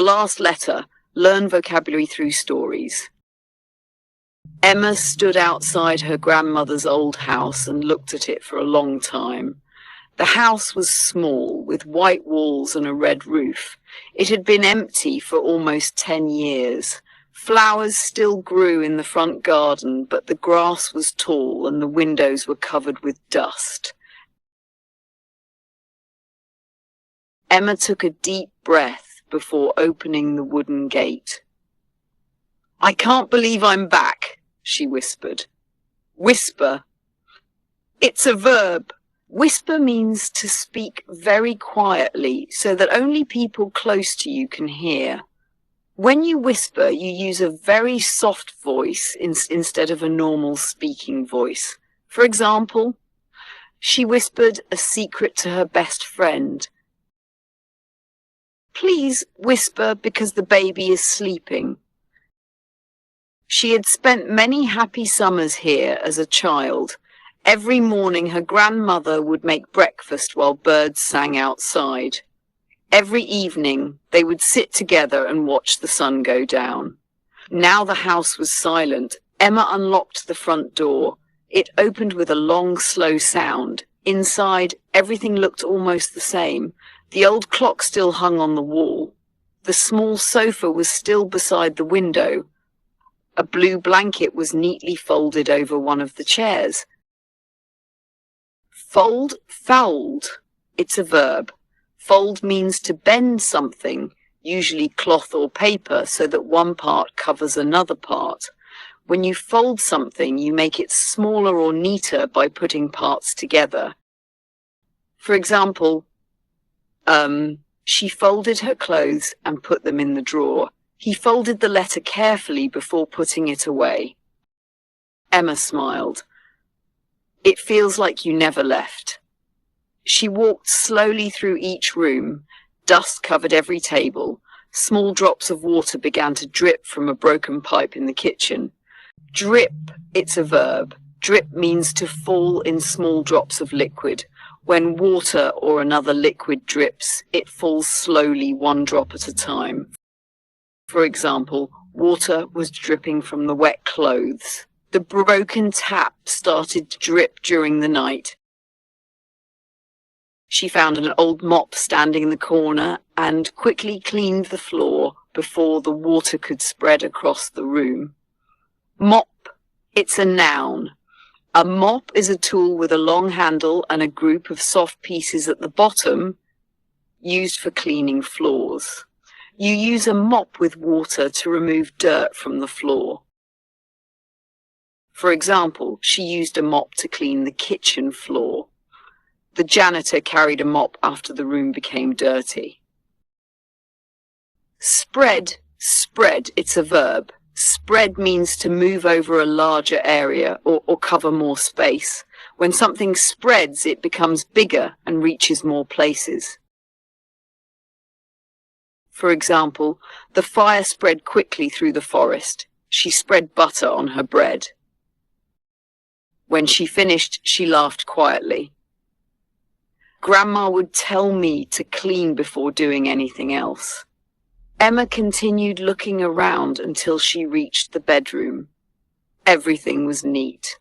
The last letter, learn vocabulary through stories. Emma stood outside her grandmother's old house and looked at it for a long time. The house was small, with white walls and a red roof. It had been empty for almost 10 years. Flowers still grew in the front garden, but the grass was tall and the windows were covered with dust. Emma took a deep breath before opening the wooden gate. "I can't believe I'm back," she whispered. Whisper. It's a verb. Whisper means to speak very quietly so that only people close to you can hear. When you whisper, you use a very soft voice instead of a normal speaking voice. For example, she whispered a secret to her best friend. Please whisper because the baby is sleeping. She had spent many happy summers here as a child. Every morning her grandmother would make breakfast while birds sang outside. Every evening they would sit together and watch the sun go down. Now the house was silent. Emma unlocked the front door. It opened with a long, slow sound. Inside, everything looked almost the same. The old clock still hung on the wall. The small sofa was still beside the window. A blue blanket was neatly folded over one of the chairs. Fold, fold. It's a verb. Fold means to bend something, usually cloth or paper, so that one part covers another part. When you fold something, you make it smaller or neater by putting parts together. For example, she folded her clothes and put them in the drawer. He folded the letter carefully before putting it away. Emma smiled. It feels like you never left. She walked slowly through each room. Dust covered every table. Small drops of water began to drip from a broken pipe in the kitchen. Drip, it's a verb. Drip means to fall in small drops of liquid. When water or another liquid drips, it falls slowly, one drop at a time. For example, water was dripping from the wet clothes. The broken tap started to drip during the night. She found an old mop standing in the corner and quickly cleaned the floor before the water could spread across the room. Mop, it's a noun. A mop is a tool with a long handle and a group of soft pieces at the bottom used for cleaning floors. You use a mop with water to remove dirt from the floor. For example, she used a mop to clean the kitchen floor. The janitor carried a mop after the room became dirty. Spread, spread, it's a verb. Spread means to move over a larger area or cover more space. When something spreads, it becomes bigger and reaches more places. For example, the fire spread quickly through the forest. She spread butter on her bread. When she finished, she laughed quietly. Grandma would tell me to clean before doing anything else. Emma continued looking around until she reached the bedroom. Everything was neat.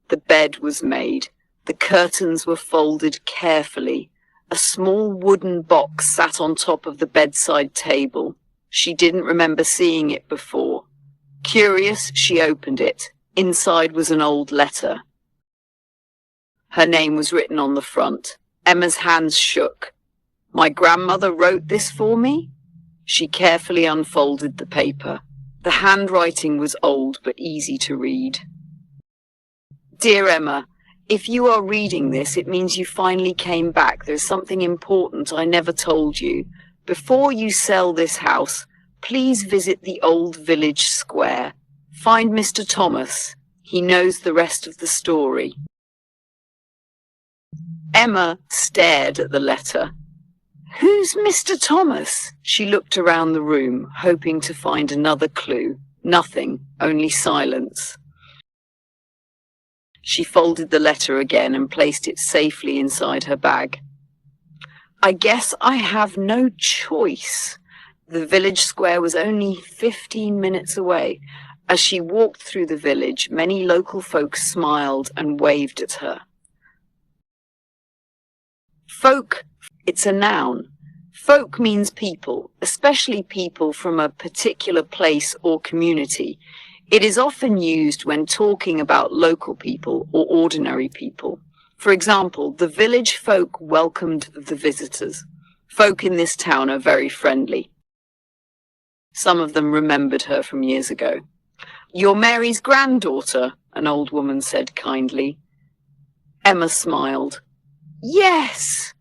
The bed was made. The curtains were folded carefully. A small wooden box sat on top of the bedside table. She didn't remember seeing it before. Curious, she opened it. Inside was an old letter. Her name was written on the front. Emma's hands shook. My grandmother wrote this for me? She carefully unfolded the paper. The handwriting was old but easy to read. Dear Emma, if you are reading this, it means you finally came back. There's something important I never told you. Before you sell this house, please visit the old village square. Find Mr. Thomas. He knows the rest of the story. Emma stared at the letter. Who's Mr. Thomas? She looked around the room, hoping to find another clue. Nothing, only silence. She folded the letter again and placed it safely inside her bag. I guess I have no choice. The village square was only 15 minutes away. As she walked through the village, many local folks smiled and waved at her. Folk, it's a noun. Folk means people, especially people from a particular place or community. It is often used when talking about local people or ordinary people. For example, the village folk welcomed the visitors. Folk in this town are very friendly. Some of them remembered her from years ago. "You're Mary's granddaughter," an old woman said kindly. Emma smiled. "Yes,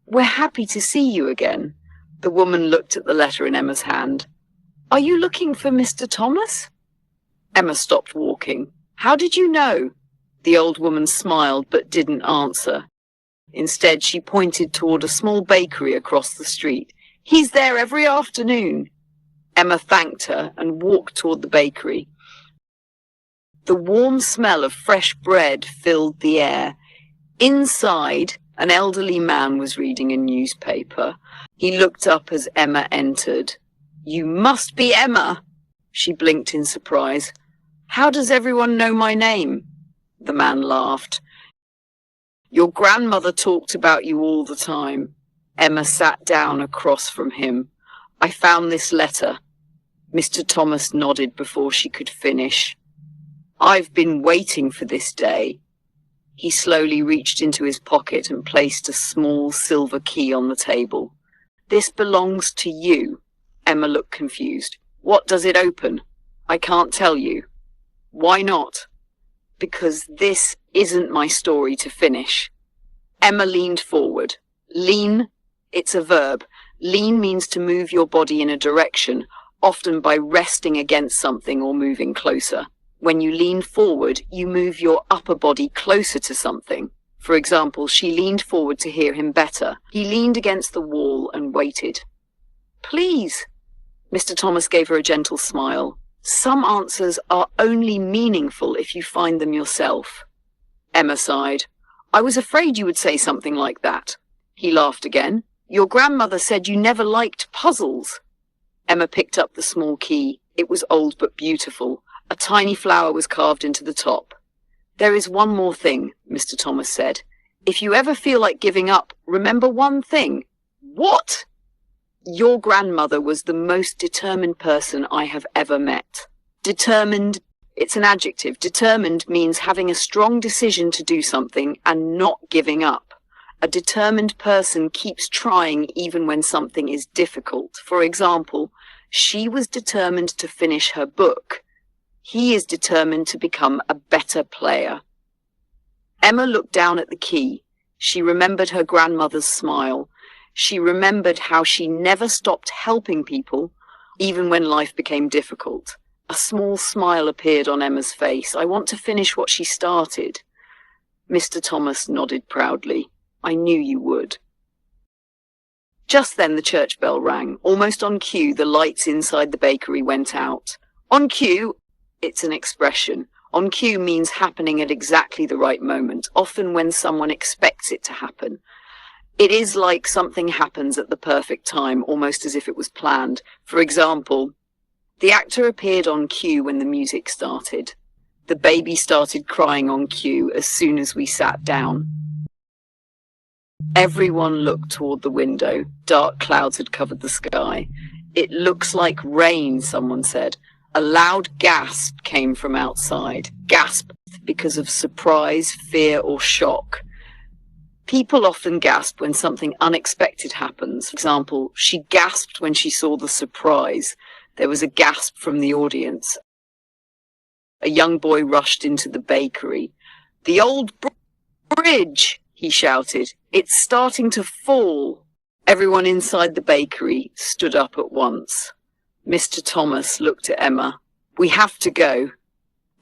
we're happy to see you again." The woman looked at the letter in Emma's hand. "Are you looking for Mr. Thomas?" Emma stopped walking. "How did you know?" The old woman smiled but didn't answer. Instead, she pointed toward a small bakery across the street. "He's there every afternoon." Emma thanked her and walked toward the bakery. The warm smell of fresh bread filled the air. Inside, an elderly man was reading a newspaper. He looked up as Emma entered. "You must be Emma!" She blinked in surprise. "How does everyone know my name?" The man laughed. "Your grandmother talked about you all the time." Emma sat down across from him. "I found this letter." Mr. Thomas nodded before she could finish. "I've been waiting for this day." He slowly reached into his pocket and placed a small silver key on the table. "This belongs to you." Emma looked confused. "What does it open?" "I can't tell you." "Why not?" "Because this isn't my story to finish." Emma leaned forward. Lean, it's a verb. Lean means to move your body in a direction, often by resting against something or moving closer. When you lean forward, you move your upper body closer to something. For example, she leaned forward to hear him better. He leaned against the wall and waited. "Please." Mr. Thomas gave her a gentle smile. "Some answers are only meaningful if you find them yourself." Emma sighed. "I was afraid you would say something like that." He laughed again. "Your grandmother said you never liked puzzles." Emma picked up the small key. It was old but beautiful. A tiny flower was carved into the top. "There is one more thing," Mr. Thomas said. "If you ever feel like giving up, remember one thing." "What?" "Your grandmother was the most determined person I have ever met." Determined, it's an adjective. Determined means having a strong decision to do something and not giving up. A determined person keeps trying even when something is difficult. For example, she was determined to finish her book. He is determined to become a better player. Emma looked down at the key. She remembered her grandmother's smile. She remembered how she never stopped helping people, even when life became difficult. A small smile appeared on Emma's face. "I want to finish what she started." Mr. Thomas nodded proudly. "I knew you would." Just then the church bell rang. Almost on cue, the lights inside the bakery went out. On cue, it's an expression. On cue means happening at exactly the right moment, often when someone expects it to happen. It is like something happens at the perfect time, almost as if it was planned. For example, the actor appeared on cue when the music started. The baby started crying on cue as soon as we sat down. Everyone looked toward the window. Dark clouds had covered the sky. "It looks like rain," someone said. A loud gasp came from outside. Gasp because of surprise, fear, or shock. People often gasp when something unexpected happens. For example, she gasped when she saw the surprise. There was a gasp from the audience. A young boy rushed into the bakery. "The old bridge!" he shouted. "It's starting to fall." Everyone inside the bakery stood up at once. Mr. Thomas looked at Emma. "We have to go."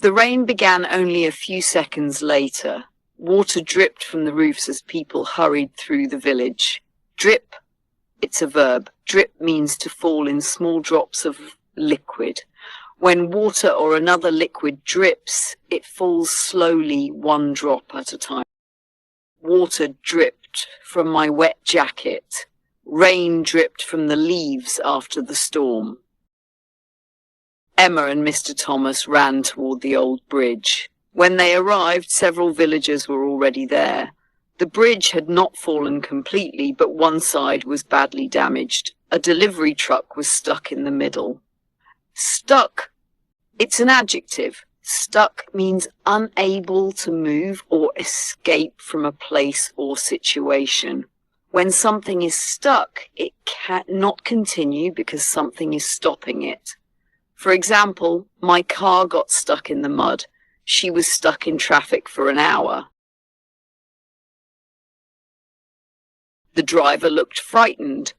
The rain began only a few seconds later. Water dripped from the roofs as people hurried through the village. Drip, it's a verb. Drip means to fall in small drops of liquid. When water or another liquid drips, it falls slowly, one drop at a time. Water dripped from my wet jacket. Rain dripped from the leaves after the storm. Emma and Mr. Thomas ran toward the old bridge. When they arrived, several villagers were already there. The bridge had not fallen completely, but one side was badly damaged. A delivery truck was stuck in the middle. Stuck. It's an adjective. Stuck means unable to move or escape from a place or situation. When something is stuck, it cannot continue because something is stopping it. For example, my car got stuck in the mud. She was stuck in traffic for an hour. The driver looked frightened.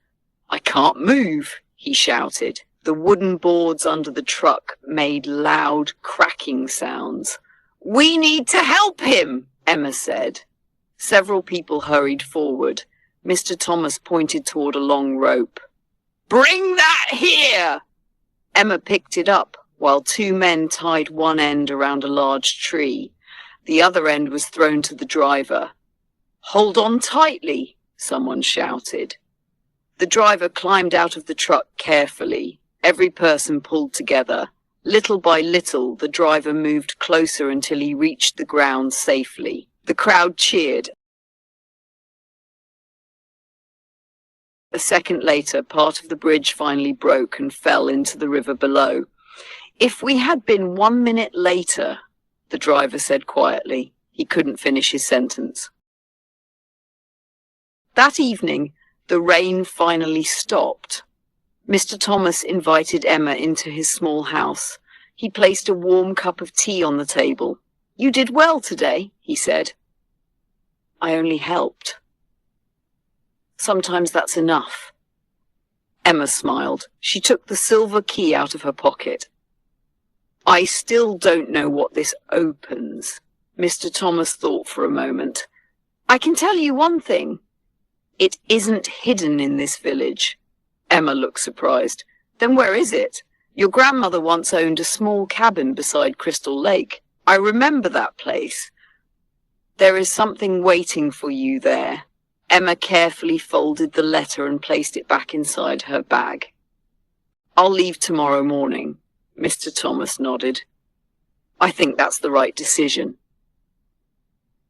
I can't move, he shouted. The wooden boards under the truck made loud cracking sounds. We need to help him, Emma said. Several people hurried forward. Mr. Thomas pointed toward a long rope. Bring that here! Emma picked it up, while two men tied one end around a large tree. The other end was thrown to the driver. Hold on tightly, someone shouted. The driver climbed out of the truck carefully. Every person pulled together. Little by little, the driver moved closer until he reached the ground safely. The crowd cheered. A second later, part of the bridge finally broke and fell into the river below. If we had been 1 minute later, the driver said quietly. He couldn't finish his sentence. That evening, the rain finally stopped. Mr. Thomas invited Emma into his small house. He placed a warm cup of tea on the table. You did well today, he said. I only helped. Sometimes that's enough. Emma smiled. She took the silver key out of her pocket. I still don't know what this opens. Mr. Thomas thought for a moment. I can tell you one thing. It isn't hidden in this village. Emma looked surprised. Then where is it? Your grandmother once owned a small cabin beside Crystal Lake. I remember that place. There is something waiting for you there. Emma carefully folded the letter and placed it back inside her bag. I'll leave tomorrow morning. Mr. Thomas nodded. I think that's the right decision.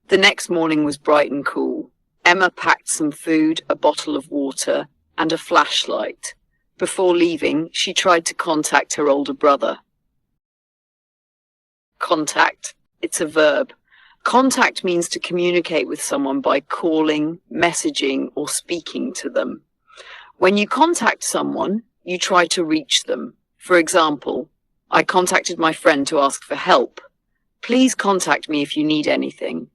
The next morning was bright and cool. Emma packed some food, a bottle of water, and a flashlight. Before leaving, she tried to contact her older brother. Contact. It's a verb. Contact means to communicate with someone by calling, messaging, or speaking to them. When you contact someone, you try to reach them. For example, I contacted my friend to ask for help. Please contact me if you need anything.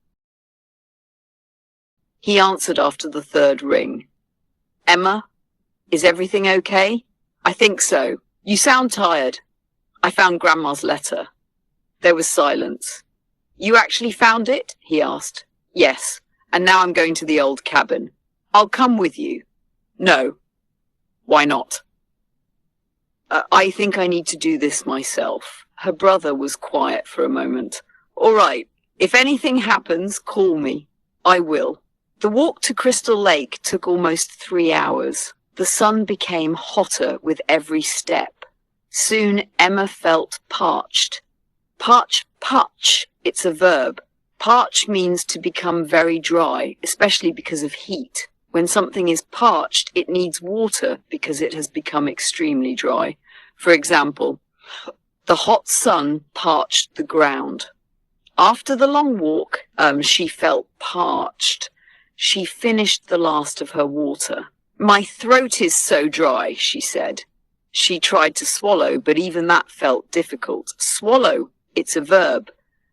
He answered after the third ring. Emma, is everything okay? I think so. You sound tired. I found Grandma's letter. There was silence. You actually found it? He asked. Yes, and now I'm going to the old cabin. I'll come with you. No. Why not? I think I need to do this myself. Her brother was quiet for a moment. All right, if anything happens, call me. I will. The walk to Crystal Lake took almost 3 hours. The sun became hotter with every step. Soon Emma felt parched. Parch. It's a verb. Parch means to become very dry, especially because of heat. When something is parched, it needs water because it has become extremely dry. For example, the hot sun parched the ground. After the long walk, she felt parched. She finished the last of her water. My throat is so dry, she said. She tried to swallow, but even that felt difficult. Swallow. It's a verb.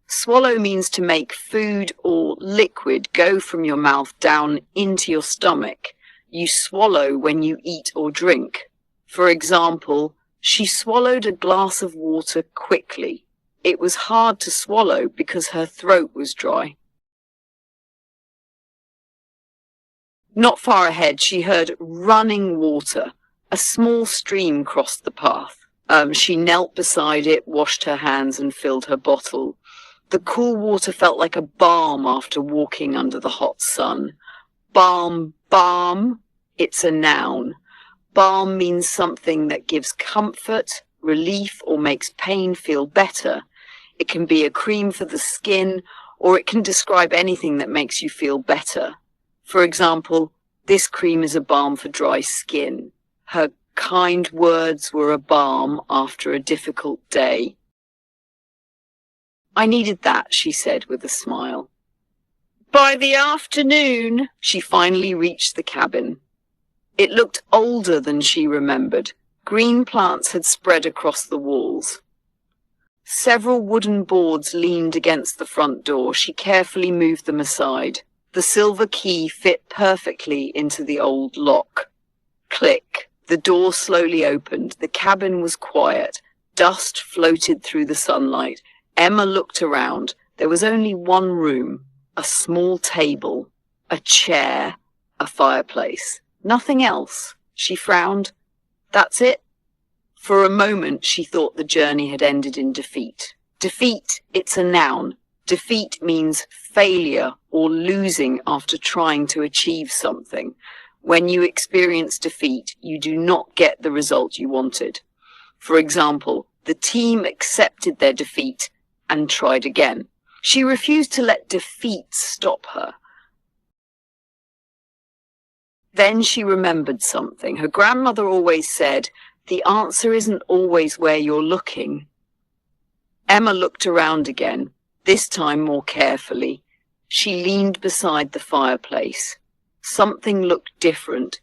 Swallow means to make food or liquid go from your mouth down into your stomach. You swallow when you eat or drink. For example, she swallowed a glass of water quickly. It was hard to swallow because her throat was dry. Not far ahead, she heard running water. A small stream crossed the path. She knelt beside it, washed her hands, and filled her bottle. The cool water felt like a balm after walking under the hot sun. Balm. it's a noun. Balm means something that gives comfort, relief, or makes pain feel better. It can be a cream for the skin, or it can describe anything that makes you feel better. For example, this cream is a balm for dry skin. Her kind words were a balm after a difficult day. I needed that, she said with a smile. By the afternoon, she finally reached the cabin. It looked older than she remembered. Green plants had spread across the walls. Several wooden boards leaned against the front door. She carefully moved them aside. The silver key fit perfectly into the old lock. Click. The door slowly opened. The cabin was quiet. Dust floated through the sunlight. Emma looked around. There was only one room, a small table, a chair, a fireplace. Nothing else. She frowned. That's it? For a moment, she thought the journey had ended in defeat. Defeat, it's a noun. Defeat means failure or losing after trying to achieve something. When you experience defeat, you do not get the result you wanted. For example, the team accepted their defeat and tried again. She refused to let defeat stop her. Then she remembered something. Her grandmother always said, "The answer isn't always where you're looking." Emma looked around again, this time more carefully. She leaned beside the fireplace. Something looked different.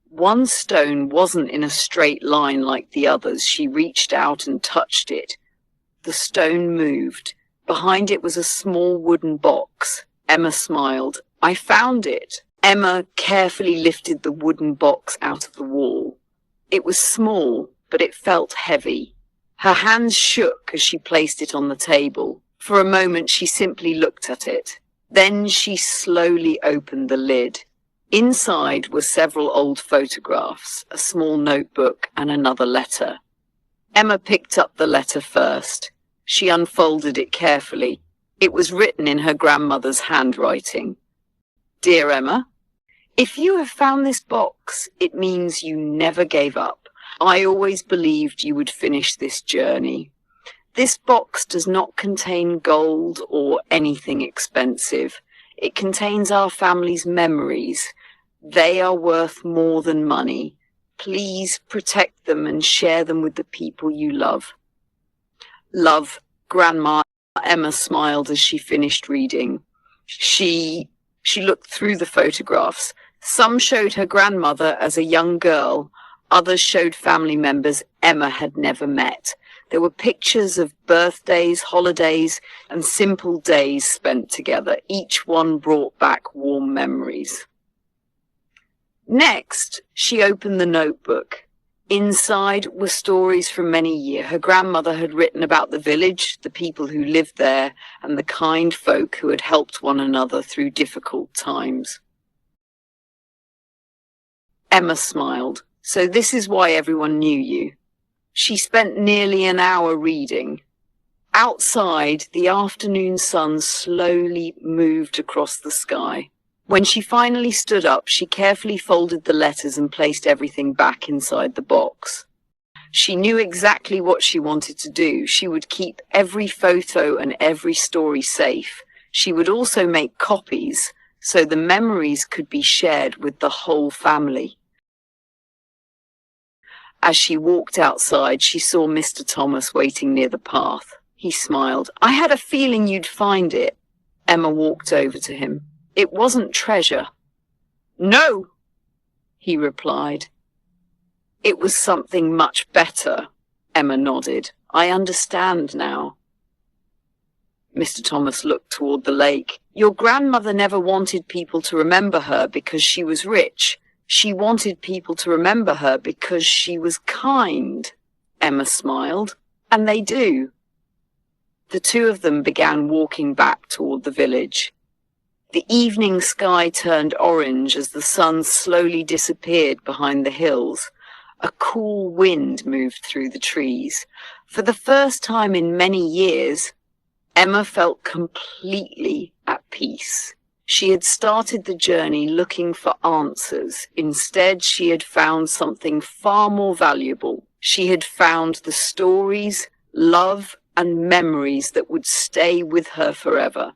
One stone wasn't in a straight line like the others. She reached out and touched it. The stone moved. Behind it was a small wooden box. Emma smiled. "I found it." Emma carefully lifted the wooden box out of the wall. It was small, but it felt heavy. Her hands shook as she placed it on the table. For a moment, she simply looked at it. Then she slowly opened the lid. Inside were several old photographs, a small notebook, and another letter. Emma picked up the letter first. She unfolded it carefully. It was written in her grandmother's handwriting. "Dear Emma, if you have found this box, it means you never gave up. I always believed you would finish this journey. This box does not contain gold or anything expensive. It contains our family's memories. They are worth more than money. Please protect them and share them with the people you love. Love, Grandma." Emma smiled as she finished reading. She looked through the photographs. Some showed her grandmother as a young girl. Others showed family members Emma had never met. There were pictures of birthdays, holidays, and simple days spent together. Each one brought back warm memories. Next, she opened the notebook. Inside were stories from many years. Her grandmother had written about the village, the people who lived there, and the kind folk who had helped one another through difficult times. Emma smiled. "So this is why everyone knew you." She spent nearly an hour reading. Outside, the afternoon sun slowly moved across the sky. When she finally stood up, she carefully folded the letters and placed everything back inside the box. She knew exactly what she wanted to do. She would keep every photo and every story safe. She would also make copies so the memories could be shared with the whole family. As she walked outside, she saw Mr. Thomas waiting near the path. He smiled. "I had a feeling you'd find it." Emma walked over to him. "It wasn't treasure." "No," he replied. "It was something much better." Emma nodded. "I understand now." Mr. Thomas looked toward the lake. "Your grandmother never wanted people to remember her because she was rich. She wanted people to remember her because she was kind." Emma smiled. "And they do." The two of them began walking back toward the village. The evening sky turned orange as the sun slowly disappeared behind the hills. A cool wind moved through the trees. For the first time in many years, Emma felt completely at peace. She had started the journey looking for answers. Instead, she had found something far more valuable. She had found the stories, love, and memories that would stay with her forever.